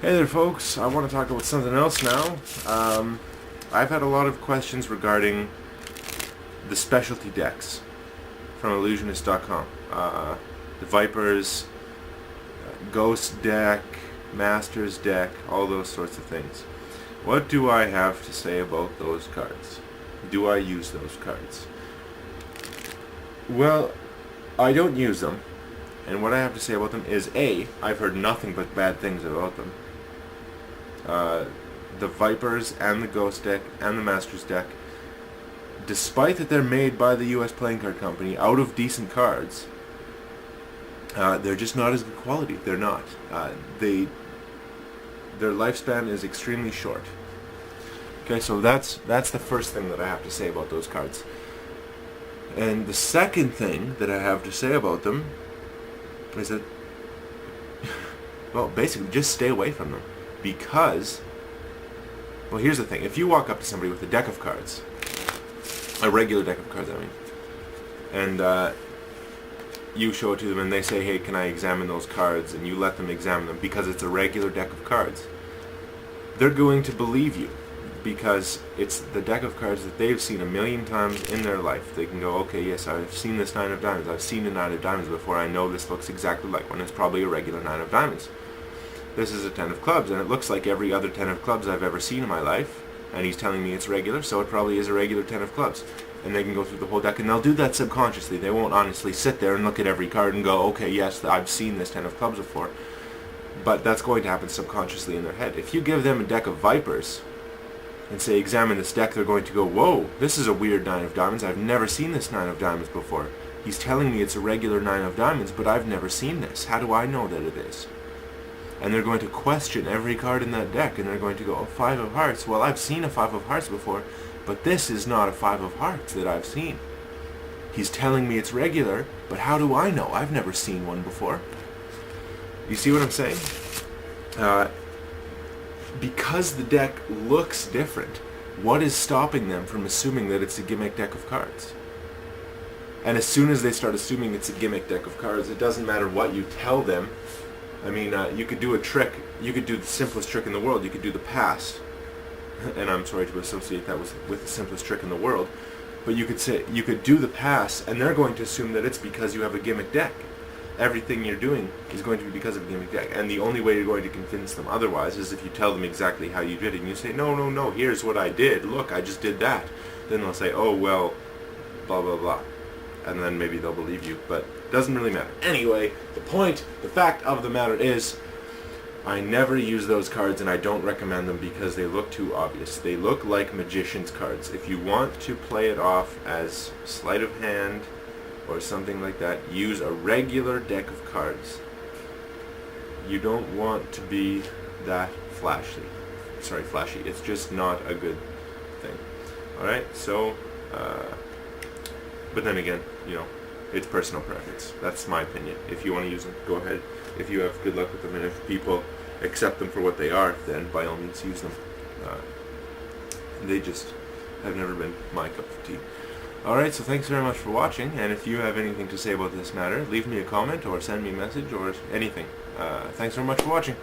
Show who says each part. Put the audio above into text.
Speaker 1: Hey there folks, I want to talk about something else now. I've had a lot of questions regarding the specialty decks from illusionist.com. The Vipers, Ghost deck, Masters deck, all those sorts of things. What do I have to say about those cards? Do I use those cards? Well, I don't use them. And what I have to say about them is, A, I've heard nothing but bad things about them. The Vipers and the Ghost deck and the Masters deck, despite that they're made by the US Playing Card Company out of decent cards, they're just not as good quality. They're not. Their lifespan is extremely short. Okay, so that's the first thing that I have to say about those cards. And the second thing that I have to say about them is that, well, basically just stay away from them. Because, well, here's the thing. If you walk up to somebody with a deck of cards, a regular deck of cards, I mean, and you show it to them and they say, hey, can I examine those cards? And you let them examine them because it's a regular deck of cards, they're going to believe you because it's the deck of cards that they've seen a million times in their life. They can go, okay, yes, I've seen this 9 of diamonds. I've seen a 9 of diamonds before. I know this looks exactly like one. It's probably a regular 9 of diamonds. This is a 10 of clubs, and it looks like every other 10 of clubs I've ever seen in my life, and he's telling me it's regular, so it probably is a regular 10 of clubs. And they can go through the whole deck, and they'll do that subconsciously. They won't honestly sit there and look at every card and go, okay, yes, I've seen this 10 of clubs before. But that's going to happen subconsciously in their head. If you give them a deck of Vipers and say, examine this deck, they're going to go, whoa, this is a weird 9 of diamonds. I've never seen this 9 of diamonds before. He's telling me it's a regular 9 of diamonds, but I've never seen this. How do I know that it is? And they're going to question every card in that deck, and they're going to go, oh, 5 of hearts. Well, I've seen a 5 of hearts before, but this is not a 5 of hearts that I've seen. He's telling me it's regular, but how do I know? I've never seen one before. You see what I'm saying? Because the deck looks different, what is stopping them from assuming that it's a gimmick deck of cards? And as soon as they start assuming it's a gimmick deck of cards, it doesn't matter what you tell them. I mean, you could do a trick. You could do the simplest trick in the world. You could do the pass. And I'm sorry to associate that with the simplest trick in the world. But you could do the pass, and they're going to assume that it's because you have a gimmick deck. Everything you're doing is going to be because of a gimmick deck. And the only way you're going to convince them otherwise is if you tell them exactly how you did it. And you say, no, here's what I did. Look, I just did that. Then they'll say, oh, well, blah, blah, blah. And then maybe they'll believe you, but it doesn't really matter. Anyway, the fact of the matter is, I never use those cards and I don't recommend them because they look too obvious. They look like magician's cards. If you want to play it off as sleight of hand or something like that, use a regular deck of cards. You don't want to be that flashy. Sorry, flashy. It's just not a good thing. Alright, so, but then again, you know, it's personal preference. That's my opinion. If you want to use them, go ahead. If you have good luck with them, and if people accept them for what they are, then by all means use them. They just have never been my cup of tea. Alright, so thanks very much for watching, and if you have anything to say about this matter, leave me a comment or send me a message or anything. Thanks very much for watching.